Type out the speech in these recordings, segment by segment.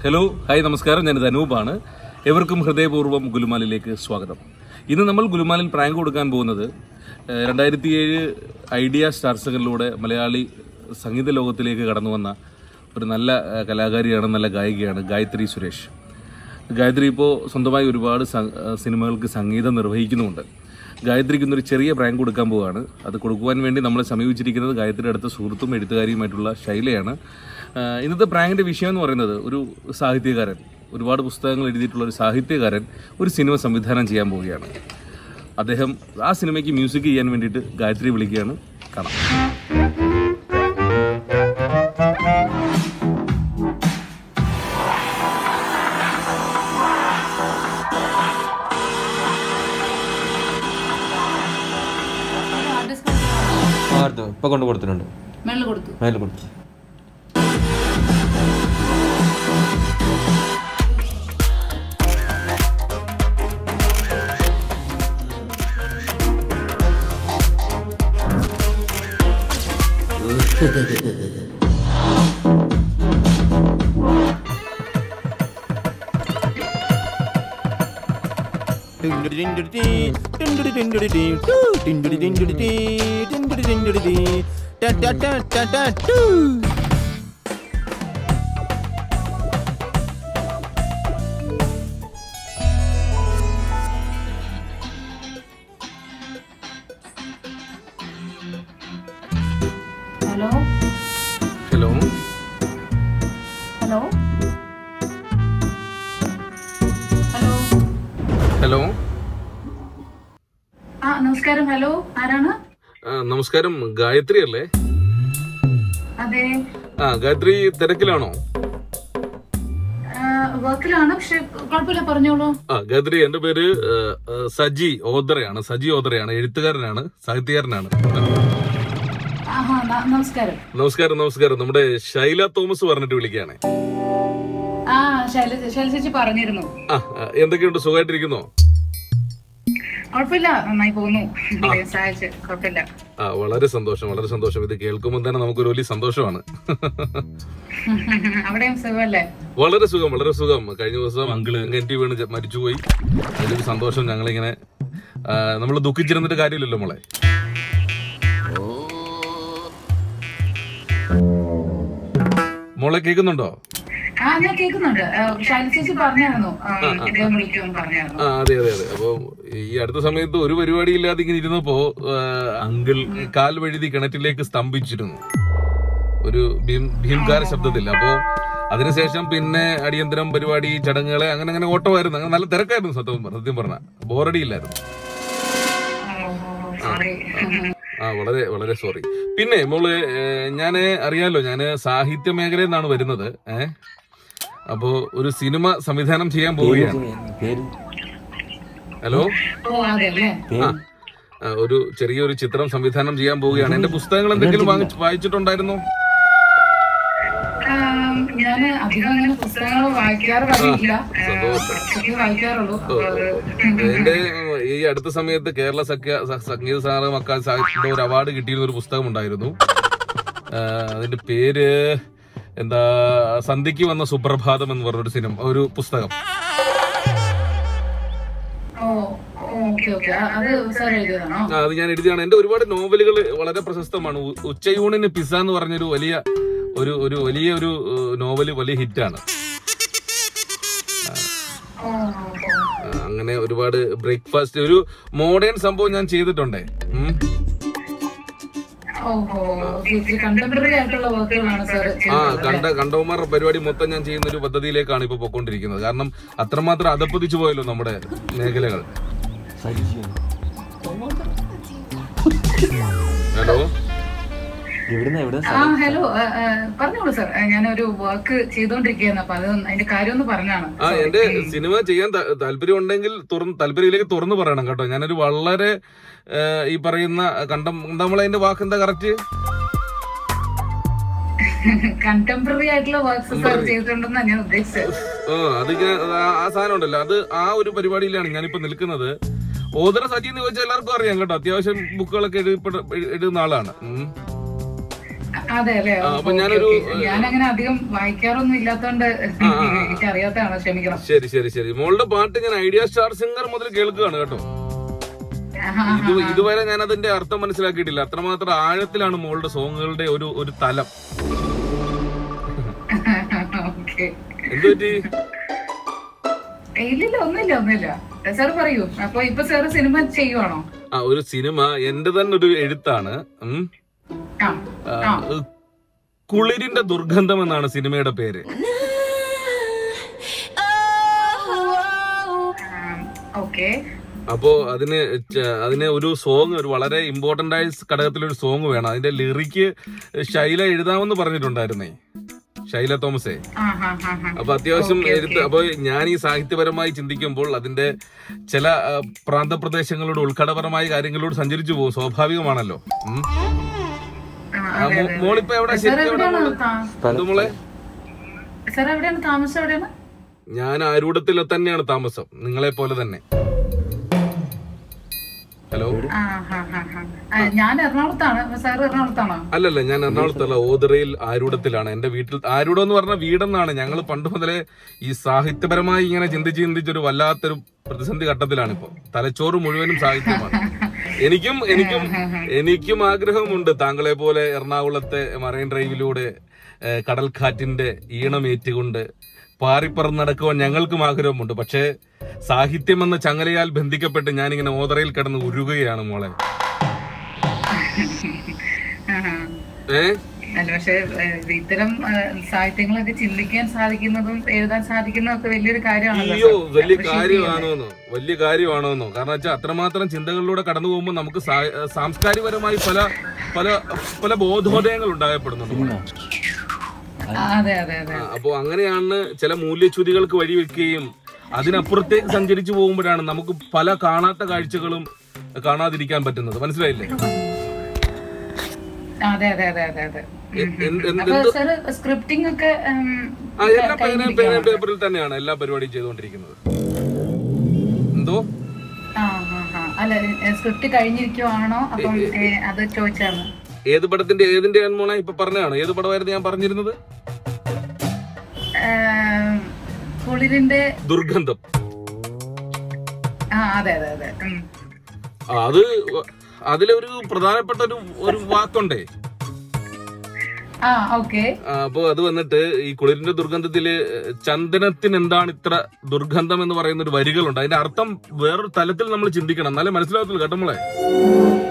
Hello, hi, നമസ്കാരം. ഞാനിത് അനൂപാണ്. എവർക്കും ഹൃദയപൂർവ്വം ഗുലുമാലിലേക്ക് സ്വാഗതം. ഇന്ന് നമ്മൾ ഗുലുമാലിൽ പ്രാങ്ക് കൊടുക്കാൻ പോകുന്നത് 2007 ഐഡിയ സ്റ്റാർസുകളിലൂടെ മലയാളി സംഗീത ലോകത്തിലേക്ക് കടന്നു വന്ന ഒരു നല്ല കലാകാരിയാണ്, നല്ല ഗായികയാണ് ഗായത്രി സുരേഷ്. ഗായത്രി ഇപ്പോൾ സ്വന്തമായി ഒരുപാട് സിനിമകൾക്ക് സംഗീതം നിർവഹിക്കുന്നുമുണ്ട്. ഗായത്രിക്ക് ഇന്നൊരു ചെറിയ പ്രാങ്ക് കൊടുക്കാൻ പോവുകയാണ്. അത് കൊടുക്കുവാൻ വേണ്ടി നമ്മളെ സമീപിച്ചിരിക്കുന്നത് ഗായത്രിയുടെ അടുത്ത സുഹൃത്തും എഴുത്തുകാരിയുമായിട്ടുള്ള ശൈലയാണ്. ഇന്നത്തെ പ്രാങ്കിൻ്റെ വിഷയം എന്ന് പറയുന്നത് ഒരു സാഹിത്യകാരൻ, ഒരുപാട് പുസ്തകങ്ങൾ എഴുതിയിട്ടുള്ള ഒരു സാഹിത്യകാരൻ ഒരു സിനിമ സംവിധാനം ചെയ്യാൻ പോവുകയാണ്. അദ്ദേഹം ആ സിനിമയ്ക്ക് മ്യൂസിക് ചെയ്യാൻ വേണ്ടിയിട്ട് ഗായത്രി വിളിക്കുകയാണ്. കാണാം. ഇപ്പൊ കൊണ്ട് കൊടുത്തിട്ടുണ്ട്. മേലെ കൊടുത്തു. Hello hello hello hello hello നമസ്കാരം. ഹലോ, ആരാണ്? നമസ്കാരം, ഗായത്രി അല്ലേ? അതെ. ഗായത്രി തിരക്കിലാണോ? വർക്കിലാണ്, പക്ഷെ കുഴപ്പമില്ല, പറഞ്ഞോളൂ. ഗായത്രി, എന്റെ പേര് സജി ഓദറയാണ്. എഴുത്തുകാരനാണ്, സാഹിത്യകാരനാണ്. നമസ്കാരം. നമസ്കാരം. നമ്മുടെ ശൈല തോമസ് പറഞ്ഞിട്ട് വിളിക്കുകയാണ്. ശൈലജ ചേച്ചി പറഞ്ഞിരുന്നു. എന്തൊക്കെയുണ്ട്, സുഖമായിട്ടിരിക്കുന്നോ? കുഴപ്പമില്ല, നന്നായി പോകുന്നു. കുഴപ്പമില്ല. വളരെ സന്തോഷം. ഇത് കേൾക്കുമ്പോൾ തന്നെ നമുക്കൊരു വലിയ സന്തോഷമാണ്. അവിടെയും സുഖമല്ലേ? വളരെ സുഖം. കഴിഞ്ഞ ദിവസം അങ്കിള് കിണറ്റി വീണ് മരിച്ചുപോയി. അതിലൊരു സന്തോഷം. ഞങ്ങളിങ്ങനെ നമ്മൾ ദുഃഖിച്ചിരുന്നിട്ട് കാര്യമില്ലല്ലോ മോളെ. മോളെ കേൾക്കുന്നുണ്ടോ? ഞാൻ കേൾക്കുന്നുണ്ട്. ശൈലജ ചേച്ചി പറഞ്ഞായിരുന്നു അതെ. അപ്പൊ ഈ അടുത്ത സമയത്ത് ഒരു പരിപാടി ഇല്ലാതെ ഇങ്ങനെ ഇരുന്നപ്പോ അങ്കിൾ കാൽ വഴുതി കിണറ്റിലേക്ക് സ്തംഭിച്ചിരുന്നു, ഒരു ഭീംകാര ശബ്ദത്തിൽ. അപ്പോ അതിനുശേഷം പിന്നെ അടിയന്തരം പരിപാടി, ചടങ്ങുകളെ അങ്ങനെ ഓട്ടമായിരുന്നു. അങ്ങനെ നല്ല തിരക്കായിരുന്നു. സത്യം പറഞ്ഞ ബോറടിയില്ലായിരുന്നു. വളരെ സോറി. പിന്നെ മോള്, ഞാന് അറിയാലോ, ഞാന് സാഹിത്യ മേഖലയിൽ നിന്നാണ് വരുന്നത്. അപ്പോ ഒരു സിനിമ സംവിധാനം ചെയ്യാൻ പോവുകയാണ്. ഹലോ, ഒരു ചെറിയൊരു ചിത്രം സംവിധാനം ചെയ്യാൻ പോവുകയാണ്. എന്റെ പുസ്തകങ്ങൾ എന്തെങ്കിലും വായിച്ചിട്ടുണ്ടായിരുന്നോ? ഞാന് അധികം അങ്ങനെ പുസ്തകങ്ങൾ വായിക്കാറില്ല. എന്റെ ഈ അടുത്ത സമയത്ത് കേരള സംഗീത മക്കാൽ സാഹിത്യത്തിന്റെ ഒരു അവാർഡ് കിട്ടിയിരുന്ന ഒരു പുസ്തകം ഉണ്ടായിരുന്നു. അതിന്റെ പേര് എന്താ, സന്ധ്യയ്ക്ക് വന്ന സുപ്രഭാതം എന്ന് പറഞ്ഞൊരു ഒരു പുസ്തകം. അത് ഞാൻ എഴുതിയാണ്. എന്റെ ഒരുപാട് നോവലുകൾ വളരെ പ്രശസ്തമാണ്. ഉച്ചയൂണിന് പിസ്സ എന്ന് പറഞ്ഞൊരു വലിയ നോവല് വലിയ ഹിറ്റാണ്. അങ്ങനെ ഒരുപാട് ബ്രേക്ക്ഫാസ്റ്റ്, ഒരു മോഡേൺ സംഭവം ഞാൻ ചെയ്തിട്ടുണ്ടേ. കണ്ടവന്മാർ പരിപാടി മൊത്തം ഞാൻ ചെയ്യുന്ന ഒരു പദ്ധതിയിലേക്കാണ് ഇപ്പൊ പൊക്കോണ്ടിരിക്കുന്നത്. കാരണം അത്രമാത്രം അധപ്പതിച്ചു പോയല്ലോ നമ്മുടെ മേഖലകൾ. ഹലോ ഹലോ, പറഞ്ഞോളൂ സാർ. ഞാനൊരു വർക്ക് ചെയ്തോണ്ടിരിക്കുകയാണ്. അപ്പൊ അത് അതിന്റെ കാര്യം ഒന്ന് പറഞ്ഞാണ്. എന്റെ സിനിമ ചെയ്യാൻ താല്പര്യം ഉണ്ടെങ്കിൽ താല്പര്യത്തിലേക്ക് തുറന്നു പറയണം കേട്ടോ. ഞാനൊരു വളരെ ഈ പറയുന്ന കണ്ടമ്പളതിന്റെ വാക്ക് എന്താ കറക്റ്റ്? കണ്ടംപററി ആയിട്ടുള്ള വർക്ക്സ് സാർ ചെയ്തിട്ടുണ്ടെന്നാണ് ഞാൻ ഉദ്ദേശിച്ചത്. അത് ആ സാധനം ഉണ്ടല്ലോ, അത് ആ ഒരു പരിപാടിയിലാണ് ഞാനിപ്പോ നിൽക്കുന്നത്. ഓദറ സജി എന്ന് ചോദിച്ചാൽ എല്ലാവർക്കും അറിയാം കേട്ടോ. അത്യാവശ്യം ബുക്കുകളൊക്കെ എഴുതുന്ന ആളാണ്. അതെ അല്ലേ. അപ്പൊ ഞാനൊരു ഞാനങ്ങനെ അധികം വായിക്കാറൊന്നും ഇല്ലാത്തോണ്ട് എനിക്ക് അറിയാത്തതാണോ, ക്ഷമിക്കണം. ശരി ശരി ശരി. മോളുടെ പാട്ട് ഞാൻ ഐഡിയ സ്റ്റാർ സിംഗർ മുതൽ കേൾക്കുകയാണ് കേട്ടോ. ഇതുവരെ ഞാൻ അതിന്റെ അർത്ഥം മനസ്സിലാക്കിയിട്ടില്ല. അത്രമാത്രം ആഴത്തിലാണ് മോളുടെ സോങ്ങുകളുടെ ഒരു തലം. എന്ത് പറ്റി? ഇല്ലില്ല, ഒന്നുമില്ല. സാർ പറയൂ. അപ്പൊ ഇപ്പൊ സാറ് സിനിമ ചെയ്യുവാണോ? ഒരു സിനിമ എന്റെ തന്നെ ഒരു എഴുത്താണ്. കുളിരിന്റെ ദുർഗന്ധം എന്നാണ് സിനിമയുടെ പേര്. അപ്പോ അതിന് ഒരു സോങ്, ഒരു വളരെ ഇമ്പോർട്ടന്റ് ആയ ഘടകത്തിലൊരു സോങ് വേണം. അതിന്റെ ലിറിക്ക് ശൈല എഴുതാമെന്ന് പറഞ്ഞിട്ടുണ്ടായിരുന്നേ, ശൈല തോമസേ. അപ്പൊ അത്യാവശ്യം അപ്പൊ ഞാൻ ഈ സാഹിത്യപരമായി ചിന്തിക്കുമ്പോൾ അതിന്റെ ചില പ്രാന്തപ്രദേശങ്ങളുടെ ഉൾക്കടപരമായ കാര്യങ്ങളോട് സഞ്ചരിച്ചു പോകും, സ്വാഭാവികമാണല്ലോ. മോളിപ്പോ എവിടെ? മോളെ ഞാൻ ആരൂഢത്തിൽ തന്നെയാണ് താമസം, നിങ്ങളെ പോലെ തന്നെ. ഹലോ, ഞാൻ എറണാകുളത്താണ്. സാർ എറണാകുളത്താണോ? അല്ലല്ല, ഞാൻ എറണാകുളത്തല്ല, ഓതറയിൽ ആരൂഢത്തിലാണ് എന്റെ വീട്ടിൽ. ആരൂഢം എന്ന് പറഞ്ഞ വീടെന്നാണ്. ഞങ്ങൾ പണ്ട് മുതലേ ഈ സാഹിത്യപരമായി ഇങ്ങനെ ചിന്തിച്ചൊരു വല്ലാത്തൊരു പ്രതിസന്ധി ഘട്ടത്തിലാണിപ്പോ. തലച്ചോറ് മുഴുവനും സാഹിത്യമാണ്. എനിക്കും ആഗ്രഹമുണ്ട് താങ്കളെ പോലെ എറണാകുളത്തെ മറൈൻ ഡ്രൈവിലൂടെ കടൽക്കാറ്റിന്റെ ഈണമേറ്റുകൊണ്ട് പാറിപ്പറന്ന് നടക്കുവാൻ ഞങ്ങൾക്കും ആഗ്രഹമുണ്ട്. പക്ഷേ സാഹിത്യം എന്ന ചങ്ങലയാൽ ബന്ധിക്കപ്പെട്ട് ഞാനിങ്ങനെ ഓതറയിൽ കിടന്ന് ഉരുകുകയാണ് മോളെ. പക്ഷെ ഇത്തരം സാഹിത്യങ്ങളൊക്കെ ചിന്തിക്കാൻ സാധിക്കുന്നതും എഴുതാൻ സാധിക്കുന്നതും വലിയൊരു കാര്യമാണല്ലോ. അയ്യോ, വലിയ കാര്യമാണോന്നോ? കാരണം വെച്ചാൽ അത്രമാത്രം ചിന്തകളിലൂടെ കടന്നു പോകുമ്പോൾ നമുക്ക് സാംസ്കാരികപരമായി പല പല പല ബോധോദയങ്ങൾ ഉണ്ടാകപ്പെടുന്നുണ്ട്. അപ്പോ അങ്ങനെയാണ് ചില മൂല്യച്യുതികൾക്ക് വഴിവെക്കുകയും അതിനപ്പുറത്തേക്ക് സഞ്ചരിച്ചു പോകുമ്പോഴാണ് നമുക്ക് പല കാണാത്ത കാഴ്ചകളും കാണാതിരിക്കാൻ പറ്റുന്നത്. മനസ്സിലായില്ലേ? എല്ലാം പേപ്പറിൽ തന്നെയാണ് എല്ലാ പരിപാടിയും ചെയ്തുകൊണ്ടിരിക്കുന്നത്. എന്തോ സ്ക്രിപ്റ്റ് കഴിഞ്ഞിരിക്കുവാണോ? അപ്പം അത് ചോദിച്ചാണ്. ഏത് ഏതിന്റെ മോണ ഇപ്പൊ പറഞ്ഞാണ്? ഏത് പടമായിരുന്നു ഞാൻ പറഞ്ഞിരുന്നത്? കുളിരിന്റെ ദുർഗന്ധം. അത് അതിലൊരു പ്രധാനപ്പെട്ട ഒരു വാക്കുണ്ടേ. അപ്പൊ അത് വന്നിട്ട് ഈ കുളിരിന്റെ ദുർഗന്ധത്തില് ചന്ദനത്തിന് എന്താണ് ഇത്ര ദുർഗന്ധം എന്ന് പറയുന്ന ഒരു വരികളുണ്ട്. അതിന്റെ അർത്ഥം വേറൊരു തലത്തിൽ നമ്മൾ ചിന്തിക്കണം, എന്നാലേ മനസ്സിലാകത്തുള്ളൂ. കേട്ടോ മോളെ,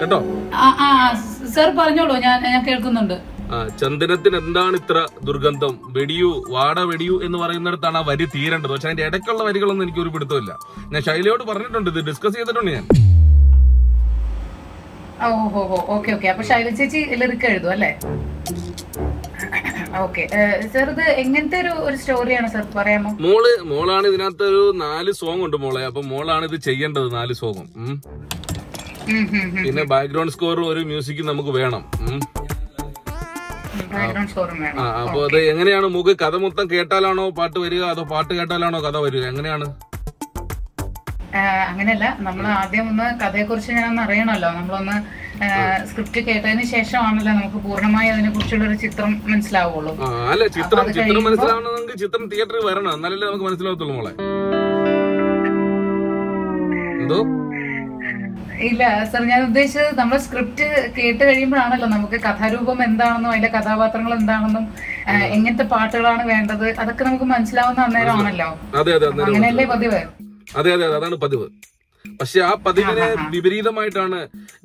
കേട്ടോ? സർ പറഞ്ഞോളൂ, ഞാൻ കേൾക്കുന്നുണ്ട്. ചന്ദനത്തിന് എന്താണ് ഇത്ര ദുർഗന്ധം, വെടിയു വാട വെടിയു എന്ന് പറയുന്നിടത്താണ് ആ വരി തീരേണ്ടത്. പക്ഷെ അതിന്റെ ഇടയ്ക്കുള്ള വരികളൊന്നും എനിക്ക് ഒരു പിടുത്തമില്ല. ഞാൻ ശൈലയോട് പറഞ്ഞിട്ടുണ്ട്, ഇത് ഡിസ്കസ് ചെയ്തിട്ടുണ്ട് ഞാൻ. അപ്പൊ ശൈല ചേച്ചി ലിറിക്ക് എഴുതും അല്ലേ? സർ, ഇത് എങ്ങനത്തെ ഒരു സ്റ്റോറിയാണ് സർ, പറയാമോ? മോളാണ് ഇതിനകത്ത് ഒരു 4 സോങ് ഉണ്ട് മോളെ. അപ്പൊ മോളാണ് ഇത് ചെയ്യേണ്ടത്, 4 സോങ്ങും. പിന്നെ ബാക്ക്ഗ്രൗണ്ട് സ്കോറും ഒരു മ്യൂസിക്കും നമുക്ക് വേണം. അപ്പൊ അത് എങ്ങനെയാണ്? മൂക്ക് കഥ മൊത്തം കേട്ടാലാണോ പാട്ട് വരിക, അതോ പാട്ട് കേട്ടാലാണോ കഥ വരിക? എങ്ങനെയാണ്? അങ്ങനെയല്ല, നമ്മൾ ആദ്യം ഒന്ന് കഥയെ കുറിച്ച് ഞാനൊന്ന് അറിയണല്ലോ. നമ്മളൊന്ന് സ്ക്രിപ്റ്റ് കേട്ടതിന് ശേഷമാണല്ലോ നമുക്ക് പൂർണ്ണമായി അതിനെ കുറിച്ചുള്ള ഒരു ചിത്രം മനസ്സിലാവുള്ളൂ. അല്ല, ചിത്രം മനസ്സിലാവണമെങ്കിൽ ചിത്രം തിയേറ്ററിൽ വരണം, എന്നാലല്ലേ നമുക്ക് മനസ്സിലാവത്തുള്ളൂ മോളെ. എന്തോ? ഇല്ല സർ, ഞാൻ ഉദ്ദേശിച്ചത് നമ്മൾ സ്ക്രിപ്റ്റ് കേട്ട് കഴിയുമ്പോഴാണല്ലോ നമുക്ക് കഥാരൂപം എന്താണെന്നും അതിലെ കഥാപാത്രങ്ങൾ എന്താണെന്നും എങ്ങനത്തെ പാട്ടുകളാണ് വേണ്ടത് അതൊക്കെ നമുക്ക് മനസ്സിലാവുന്ന അന്നേരമാണല്ലോ. അങ്ങനെയല്ലേ പതിവ്? അതെ, അതാണ് പതിവ്. പക്ഷെ ആ പതിവിനെ വിപരീതമായിട്ടാണ്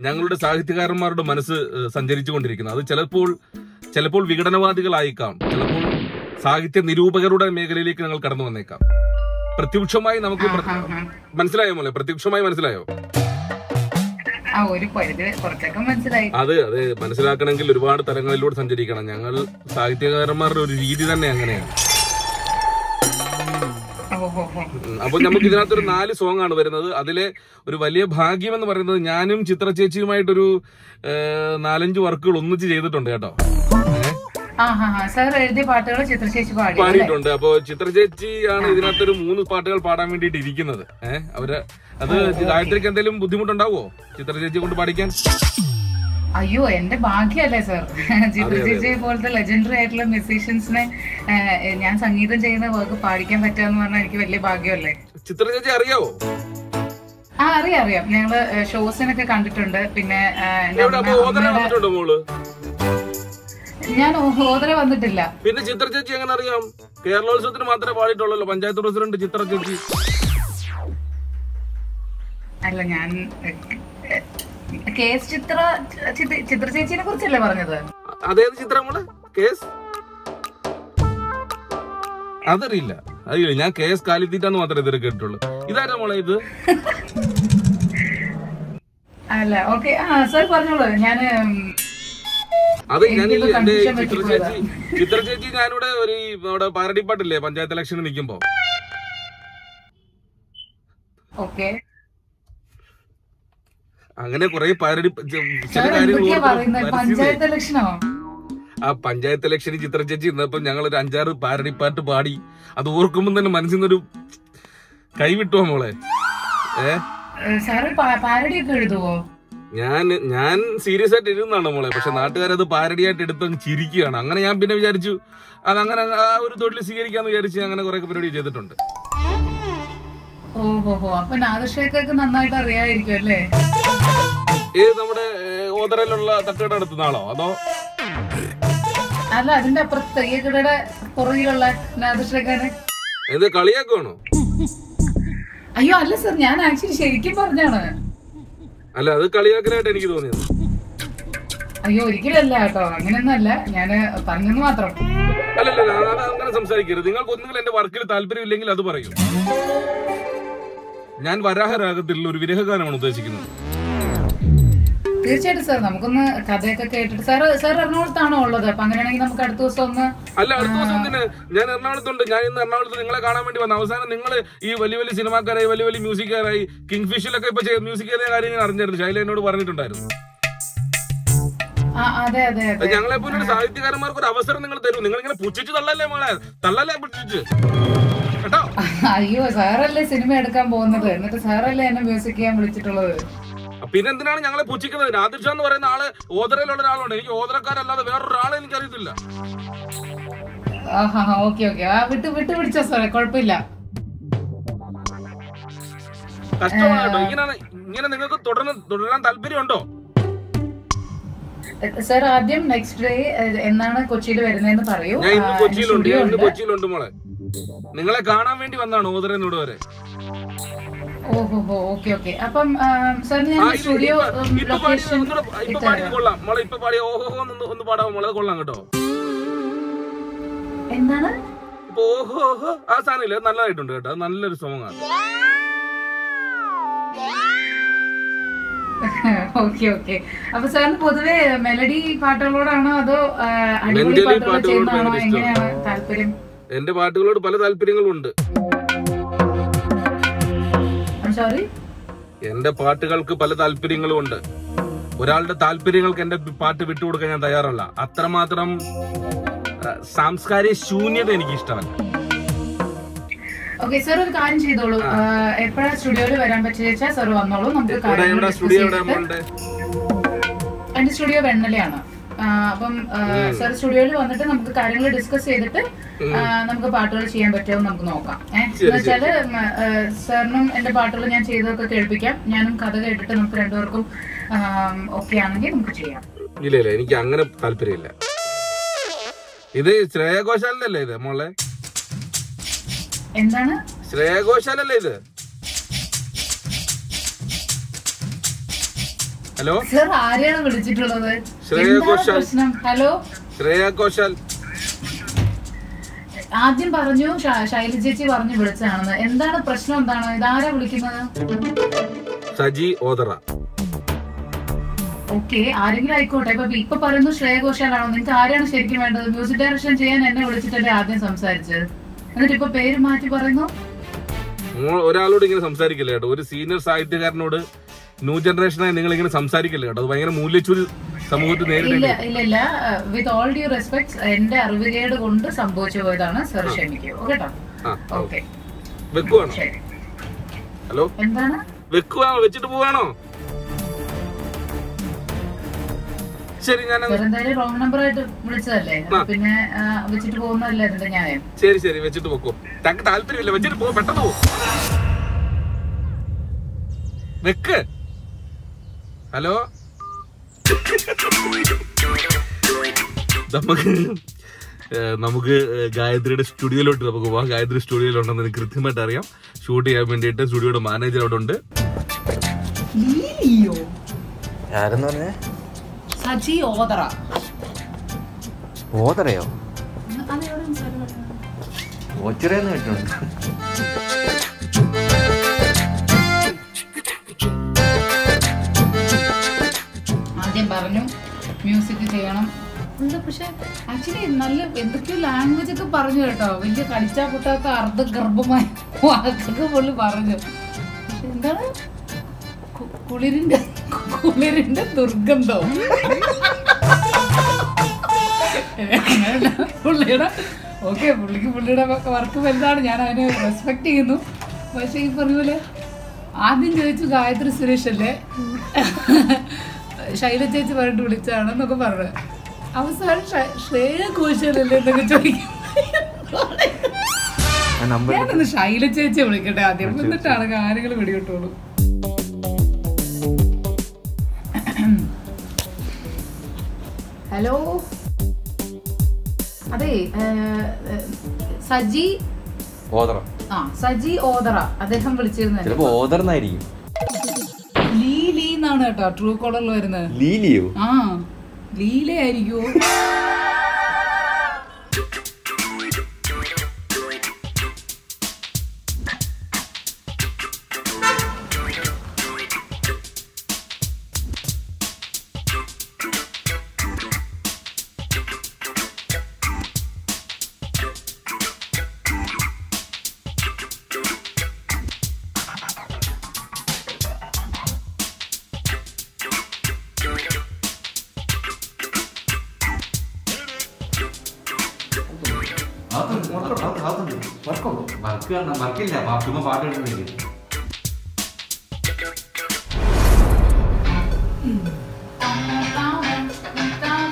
ഞങ്ങളുടെ സാഹിത്യകാരന്മാരുടെ മനസ്സ് സഞ്ചരിച്ചു കൊണ്ടിരിക്കുന്നത്. അത് ചിലപ്പോൾ വിഘടനവാദികളായിക്കാം, ചിലപ്പോൾ സാഹിത്യ നിരൂപകരുടെ മേഖലയിലേക്ക് ഞങ്ങൾ കടന്നു വന്നേക്കാം. പ്രത്യക്ഷമായി നമുക്ക് മനസ്സിലായോ മോളെ? പ്രത്യക്ഷമായി മനസ്സിലായോ? അതെ, മനസ്സിലാക്കണമെങ്കിൽ ഒരുപാട് തലങ്ങളിലൂടെ സഞ്ചരിക്കണം. ഞങ്ങൾ സാഹിത്യകാരന്മാരുടെ ഒരു രീതി തന്നെ അങ്ങനെയാണ്. അപ്പൊ നമുക്ക് ഇതിനകത്തൊരു 4 സോങ് ആണ് വരുന്നത്. അതിലെ ഒരു വലിയ ഭാഗ്യം എന്ന് പറയുന്നത് ഞാനും ചിത്ര ചേച്ചിയുമായിട്ടൊരു 4-5 വർക്കുകൾ ഒന്നിച്ച് ചെയ്തിട്ടുണ്ട് കേട്ടോ. പാടിയിട്ടുണ്ട്. അപ്പൊ ചിത്ര ചേച്ചിയാണ് ഇതിനകത്തൊരു 3 പാട്ടുകൾ പാടാൻ വേണ്ടിട്ട് ഇരിക്കുന്നത്. അത് ഗായത്രിക്ക് എന്തെങ്കിലും ബുദ്ധിമുട്ടുണ്ടാവോ ചിത്ര ചേച്ചി കൊണ്ട് പാടിക്കാൻ? അയ്യോ എന്റെ ഭാഗ്യല്ലേ സർ, ചിത്ര ചേച്ചിയെ പോലത്തെ ലെജൻഡറി ആയിട്ടുള്ള മ്യൂസീഷ്യൻസിനെ ഞാൻ സംഗീതം ചെയ്യുന്ന വർക്ക് പാടിക്കാൻ പറ്റാന്ന് പറഞ്ഞാൽ എനിക്ക് വലിയ ഭാഗ്യമല്ലേ. ചിത്ര ചേച്ചി അറിയാവോ? ആ അറിയാം, ഞങ്ങള് ഷോസിനൊക്കെ കണ്ടിട്ടുണ്ട്. പിന്നെ ഞാൻ ഓതര വന്നിട്ടില്ല. പിന്നെ ചിത്ര ചേച്ചി എങ്ങനെ അറിയാം? കേരളോത്സവത്തിന് മാത്രമേ പാടിയിട്ടുള്ളൂ, പഞ്ചായത്ത് പ്രസിഡന്റ് ചിത്ര ചേച്ചി. അല്ല ഞാൻ കേസ് ചിത്ര ചേച്ചിനെ കുറിച്ചല്ലേ പറഞ്ഞത്? അതേത് ചിത്രം കൂടെ? കേസ് അതറിയില്ല. അയ്യോ ഞാൻ കേസ് കാലിത്തീറ്റാന്ന് മാത്രമേ ഇതുവരെ കേട്ടിട്ടുള്ളൂ. ഇതാരാ മോളെ ഇത്? അല്ല ഓക്കെ സർ പറഞ്ഞോളൂ. ഞാന് അതെ ഞാൻ ചിത്ര ചേച്ചി ഞാനിവിടെ ഒരു അവിടെ പാരടിപ്പാട്ടില്ലേ പഞ്ചായത്ത് ഇലക്ഷന് നിൽക്കുമ്പോ അങ്ങനെ കുറെ പാരടി ചില കാര്യങ്ങൾ. ആ പഞ്ചായത്ത് ഇലക്ഷന് ചിത്ര ചേച്ചി ഇന്നപ്പോ ഞങ്ങൾ ഒരു 5-6 പാരടിപ്പാട്ട് പാടി. അത് ഓർക്കുമ്പോ തന്നെ മനസ്സിൽ നിന്നൊരു കൈവിട്ടുവോ മോളെ? ഞാൻ സീരിയസ് ആയിട്ട് എഴുതുന്നതാണ് മോളെ. പക്ഷെ നാട്ടുകാരത് പാരഡിയായിട്ട് എടുത്ത് ചിരിക്കുകയാണ്. അങ്ങനെ ഞാൻ പിന്നെ വിചാരിച്ചു അതങ്ങനെ ആ ഒരു തൊഴിൽ സ്വീകരിക്കാന്ന് വിചാരിച്ച് അങ്ങനെ കുറെ പരിപാടി ചെയ്തിട്ടുണ്ട്. നന്നായിട്ട് അറിയാമായിരിക്കും അല്ലേ? ഏത് നമ്മുടെ ഓതറയിലുള്ള തട്ടുകട നടത്തുന്ന ആളോ അതോ? അല്ല അതിന്റെ അപ്പുറത്ത് തയ്യക്കടയുടെ പുറകിലുള്ള നാദൃശ്രക്കാരൻ. ഇത് കളിയാക്കുവാണോ? അയ്യോ അല്ല സർ, ഞാൻ ആക്ച്വലി ശരിക്കും പറഞ്ഞാണ്. അല്ല അത് കളിയാക്കലായിട്ട് എനിക്ക് തോന്നിയത്. അയ്യോ ഒരിക്കലല്ല കേട്ടോ, അങ്ങനെയൊന്നും അല്ല, ഞാന് പറഞ്ഞെന്ന് മാത്രം. അല്ലല്ല അങ്ങനെ സംസാരിക്കരുത്. നിങ്ങൾക്ക് ഒന്നുകിൽ എന്റെ വർക്കിൽ താല്പര്യം ഇല്ലെങ്കിൽ അത് പറയൂ. ഞാൻ വരാഹരാഗത്തിലുള്ള ഒരു വിരഹഗാനമാണ് ഉദ്ദേശിക്കുന്നത്. തീർച്ചയായിട്ടും സാർ, നമുക്കൊന്ന് കഥയൊക്കെ കേട്ടിട്ട് സാർ എറണാകുളത്താണോ ഉള്ളത്? അപ്പൊ അങ്ങനെയാണെങ്കിൽ നമുക്ക് അടുത്ത ദിവസം ഒന്ന്. അല്ല അടുത്ത ദിവസം എന്തിന്? ഞാൻ എറണാകുളത്തുണ്ട്. ഞാൻ ഇന്ന് എറണാകുളത്ത് നിങ്ങളെ കാണാൻ വേണ്ടി വന്നു. അവസാനം നിങ്ങൾ ഈ വലിയ വലിയ സിനിമാക്കാരായി വലിയ വലിയ മ്യൂസിക്കാരായി കിങ് ഫിഷിലൊക്കെ ഇപ്പൊ മ്യൂസിക് ചെയ്യുന്ന കാര്യം ഞാൻ അറിഞ്ഞിരുന്നു. ശൈല എന്നോട് പറഞ്ഞിട്ടുണ്ടായിരുന്നു. ഞങ്ങളെ പോലെ സാഹിത്യകാരന്മാർക്ക് ഒരു അവസരം നിങ്ങൾ തരൂ. നിങ്ങൾ ഇങ്ങനെ പുച്ഛിച്ച് തള്ളല്ലേ മോളെ, തള്ളല്ലേ പുച്ഛിച്ച് കേട്ടോ. അയ്യോ സാറല്ലേ സിനിമ എടുക്കാൻ പോകുന്നത്, എന്നിട്ട് സാറല്ലേ എന്നെ മ്യൂസിക് ചെയ്യാൻ വിളിച്ചിട്ടുള്ളത്. പിന്നെന്തിനാണ് ഞങ്ങളെ പുച്ഛിക്കുന്നത്? നാദിർഷ എന്ന് പറയുന്ന ആള് ഓതറയിലുള്ള ഒരാളുണ്ട്. എനിക്ക് ഓതറക്കാരല്ലാതെ വേറൊരാളെ എനിക്കറിയത്തില്ല. വിട്ടു പിടിച്ചോ സാറേ, കുഴപ്പമില്ല. കഷ്ടമാണ് കേട്ടോ. ഇങ്ങനെ നിങ്ങൾക്ക് തുടരാൻ താല്പര്യമുണ്ടോ? സാർ ആദ്യം നെക്സ്റ്റ് ഡേ എന്നാണ് കൊച്ചിയിൽ വരുന്നതെന്ന് പറയൂ. ഞാൻ ഇന്ന് കൊച്ചിയിലുണ്ട് മോളെ. നിങ്ങളെ കാണാൻ വേണ്ടി വന്നാണ് ഓതറയിലൂടെ വരെ. ഓഹോ ഓക്കെ. അപ്പം സാർ ഞാൻ സ്റ്റുഡിയോ കൊള്ളാം മോളെ. ഇപ്പൊ പാടിയ ഓഹോ ഒന്ന് പാടാമോ മോളെ? കൊള്ളാം കേട്ടോ. എന്താണ് ഓഹോ ആ സാധനം നല്ലതായിട്ടുണ്ട് കേട്ടോ. നല്ലൊരു സോങ് ആണ്. ഓക്കെ. അപ്പൊ സാറിന് പൊതുവെ മെലഡി പാട്ടുകളോടാണോ അതോ അടിപൊളി പാട്ടുകൾ ചെയ്യുന്നതാണോ, എങ്ങനെയാണ് താല്പര്യം? എന്റെ പാട്ടുകളോട് പല താല്പര്യങ്ങളുണ്ട്. സോറി, എന്റെ പാട്ടുകൾക്ക് പല താല്പര്യങ്ങളും ഉണ്ട്. ഒരാളുടെ താല്പര്യങ്ങൾക്ക് എന്റെ പാട്ട് വിട്ടുകൊടുക്കാൻ ഞാൻ തയ്യാറല്ല. അത്രമാത്രം സാംസ്കാരിക ശൂന്യത എനിക്ക് ഇഷ്ടമല്ല. ഓക്കെ സാർ, ഒരു കാര്യം ചെയ്തോളൂ. എപ്പോഴാണ് സ്റ്റുഡിയോയിൽ വരാൻ പറ്റിയ സാർ വന്നോളൂ. നമുക്ക് എന്റെ സ്റ്റുഡിയോ വെണ്ണലയാണ്. അപ്പം സാർ സ്റ്റുഡിയോയിൽ വന്നിട്ട് നമുക്ക് കാര്യങ്ങൾ ഡിസ്കസ് ചെയ്തിട്ട് നമുക്ക് പാട്ടുകൾ ചെയ്യാൻ പറ്റുമോ നമുക്ക് നോക്കാം. എന്ന് വെച്ചാല് സാറിനും എന്റെ പാട്ടുകൾ ഞാൻ ചെയ്തതൊക്കെ കേൾപ്പിക്കാം. ഞാനും കഥ കേട്ടിട്ട് നമുക്ക് രണ്ടുപേർക്കും ഓക്കെ ആണെങ്കിൽ നമുക്ക് ചെയ്യാം. ഇല്ല എനിക്ക് അങ്ങനെ താല്പര്യമില്ല. ഇത് ശ്രേയ ഘോഷാലല്ലേ ഇത് മോളെ? എന്താണ്? ശ്രേയ ഘോഷാലല്ലേ ഇത്? ഹലോ സർ, ആരെയാണ് വിളിച്ചിട്ടുള്ളത്? ശ്രേയ ഘോഷാൽ. ഹലോ ശ്രേയ ഘോഷാൽ. ആദ്യം പറഞ്ഞു ശൈലജ ചേച്ചി പറഞ്ഞു വിളിച്ചതാണെന്ന്. എന്താണ് പ്രശ്നം? എന്താണ് ഇതാരാ വിളിക്കുന്നത്? സജി ഓതറ. ഓക്കെ, ആരെങ്കിലും ആയിക്കോട്ടെ. ഇപ്പൊ പറയുന്നു ശ്രേയ ഘോഷാലാണോ? നിങ്ങൾക്ക് ആരെയാണ് ശരിക്കും വേണ്ടത്? മ്യൂസിക് ഡയറക്ഷൻ ചെയ്യാൻ എന്നെ വിളിച്ചിട്ടല്ലേ ആദ്യം സംസാരിച്ചത്, എന്നിട്ട് ഇപ്പൊ പേര് മാറ്റി പറയുന്നു. ഒരാളോട് ഇങ്ങനെ സംസാരിക്കില്ല കേട്ടോ. ഒരു സീനിയർ സാഹിത്യകാരനോട് ന്യൂ ജനറേഷനായി നിങ്ങൾ ഇങ്ങനെ സംസാരിക്കില്ല കേട്ടോ. അത് ഭയങ്കര മൂല്യച്ചൂര് സമൂഹത്തിൽ നേരിടില്ല. ഇല്ല, വിത്ത് ഓൾ ഡ്യൂ റെസ്പെക്ട്, എന്റെ അറിവുകേട് കൊണ്ട് സംഭവിച്ചു പോയതാണ് സർ, ക്ഷമിക്കൂ കേട്ടോ. ഓക്കെ, വെക്കുവാണോ? ഹലോ, എന്താണ് വെക്കുവാണോ? വെച്ചിട്ട് പോവാണോ? ശരി, ഞാൻ എന്തായാലും റോങ് നമ്പർ ആയിട്ട് വിളിച്ചതല്ലേ, പിന്നെ വെച്ചിട്ട് പോകുന്നതല്ലേ അതിന്റെ ന്യായം. ശരി ശരി, വെച്ചിട്ട് പോക്കോ. താങ്കൾക്ക് താല്പര്യമില്ല, വെച്ചിട്ട് പോ, പെട്ടെന്ന് പോ. വെക്ക്. ഹലോ, നമുക്ക് ഗായത്രിയുടെ സ്റ്റുഡിയോയിലോട്ട് നമുക്ക് പോവാം. ഗായത്രി സ്റ്റുഡിയോയിലുണ്ടെന്ന് എനിക്ക് കൃത്യമായിട്ട് അറിയാം. ഷൂട്ട് ചെയ്യാൻ വേണ്ടിയിട്ട് സ്റ്റുഡിയോയുടെ മാനേജർ അവിടെ ഉണ്ട്. സജി ഓതറ. ഓതറയോ? ഓച്ചിറയെന്ന് കേട്ടിട്ടുണ്ട്. ആദ്യം പറഞ്ഞു മ്യൂസിക് ചെയ്യണം, പക്ഷെ ആക്ച്വലി നല്ല എന്തൊക്കെയോ ലാംഗ്വേജ് ഒക്കെ പറഞ്ഞു കേട്ടോ. വലിയ കടിച്ചാ പൊട്ടാത്ത അർദ്ധഗർഭമായ വാക്കൊക്കെ പുള്ളി പറഞ്ഞു. പക്ഷെ എന്താണ് കുളിരിന്റെ ദുർഗന്ധം. പുള്ളിയുടെ ഓക്കെ, പുള്ളിയുടെ വർക്ക് വലുതാണ്, ഞാൻ അതിനെ റെസ്പെക്ട് ചെയ്യുന്നു. പക്ഷെ ഈ പറഞ്ഞ പോലെ ആദ്യം ചോദിച്ചു ഗായത്രി സുരേഷ് അല്ലേ, ശൈല ചേച്ചി പറഞ്ഞിട്ട് വിളിച്ചാണെന്നൊക്കെ പറഞ്ഞു. അവസാനം ശ്രേയ ഘോഷാലല്ലേ എന്നൊക്കെ ചോദിക്കും. ഞാനൊന്ന് ശൈല ചേച്ചിയെ വിളിക്കട്ടെ ആദ്യം, എന്നിട്ടാണ് കാര്യങ്ങൾ പിടികിട്ടുള്ളൂ. ഹലോ, അതെ സജി ഓതറ. സജി ഓതറ അദ്ദേഹം വിളിച്ചിരുന്നു. ലീലി എന്നാണ് കേട്ടോ ട്രൂ കോളറിൽ വരുന്നത്. ലീലിയോ? ആ, ലീലയായിരിക്കുമോ? വർക്കില്ല, ചുമ്മാ പാട്ട് കേട്ടിട്ടില്ല.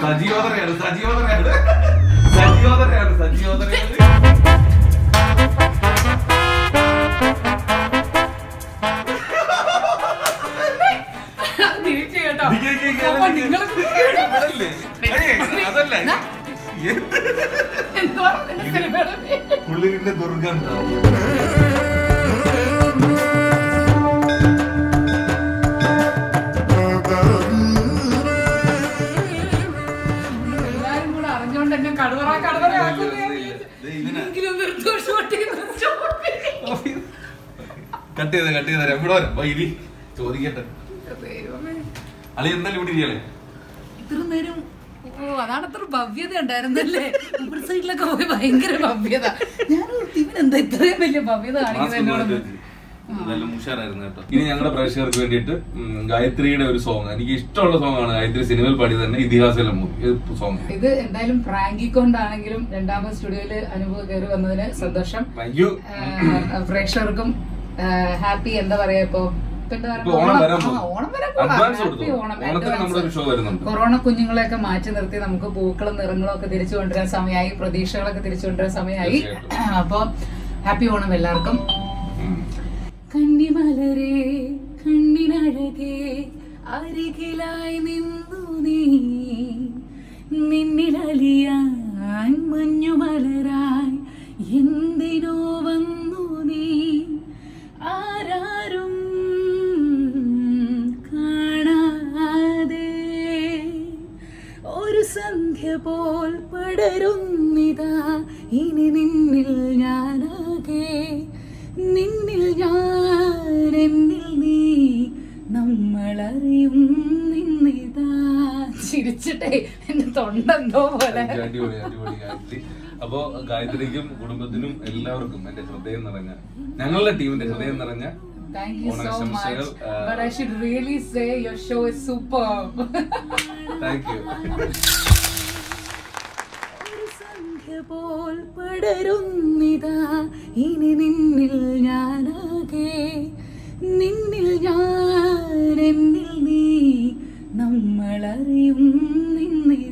സജിയോദരയാണ്. അതല്ല പുള്ളിന്റെ ദുർഗന്ധം. എല്ലാരും കൂടെ അറിഞ്ഞോണ്ട് എന്നെ കടുവറ കട്ട് ചെയ്ത എവിടെ ഇനി ചോദിക്കട്ടെ. അളി എന്തായാലും ഇവിടെ ഇരിക്കല്ലേ ഇത്ര നേരം? അതാണ് അത്ര ഭവ്യത ഉണ്ടായിരുന്നല്ലേ. സൈഡിലൊക്കെ പോയി ഭയങ്കര ഭവ്യത. ഞാൻ ഇവനെന്താ ഇത്രയും വലിയ ഭവ്യത കാണിക്കുന്നത്? ഉഷാറായിരുന്നു കേട്ടോ. ഇനി ഞങ്ങളുടെ പ്രേക്ഷകർക്ക് വേണ്ടിയിട്ട് ഗായത്രിയുടെ ഒരു സോങ്, എനിക്ക് ഇഷ്ടമുള്ള സോങ് ആണ്. ഗായത്രി സിനിമയിൽ പാടി തന്നെ ഇതിഹാസ സോങ്. ഇത് എന്തായാലും പ്രാങ്കിക്കൊണ്ടാണെങ്കിലും രണ്ടാമത് സ്റ്റുഡിയോയില് അനുഭവം കയറി വന്നതിന് സന്തോഷം. പ്രേക്ഷകർക്കും ഹാപ്പി. എന്താ പറയാ, ഇപ്പൊ കൊറോണ കുഞ്ഞുങ്ങളെയൊക്കെ മാറ്റി നിർത്തി നമുക്ക് പൂക്കളും നിറങ്ങളും ഒക്കെ തിരിച്ചു കൊണ്ടുവരാൻ സമയമായി, പ്രതീക്ഷകളൊക്കെ തിരിച്ചു കൊണ്ടുവരാൻ സമയമായി. അപ്പൊ ഹാപ്പി ഓണം എല്ലാവർക്കും. കണ്ണിമലരേ കണ്ണിനഴകേ അരികിലായി നിന്നു നീ, നിന്നിലലിയാൻ മഞ്ഞുമലരായി എന്തിനോ വന്നു നീ, ആരാരും കാണാതെ ഒരു സന്ധ്യ പോൽ പടരുന്നിതാ ഇനി നിന്നിൽ ഞാനാകെ, നിന്നിൽ ഞാൻ എന്നിൽ നീ, നമ്മളറിയും നിന്നിതാ. ചിരിച്ചിട്ടേ എന്റെ തൊണ്ടെന്തോ പോലെ. അപ്പോ ഗായത്രിക്കും കുടുംബത്തിനും എല്ലാവർക്കും എന്റെ ഹൃദയം നിറഞ്ഞ, ഞങ്ങളുടെ ടീമിന്റെ ഹൃദയം നിറഞ്ഞ Thank you so much. But I should really say your show is superb. Thank you. പോൽ പടരുന്നിതാ ഇനി നിന്നിൽ ഞാനാകെ, നിന്നിൽ ഞാൻ എന്നിൽ നീ, നമ്മളറിയുന്നിന്നില്ല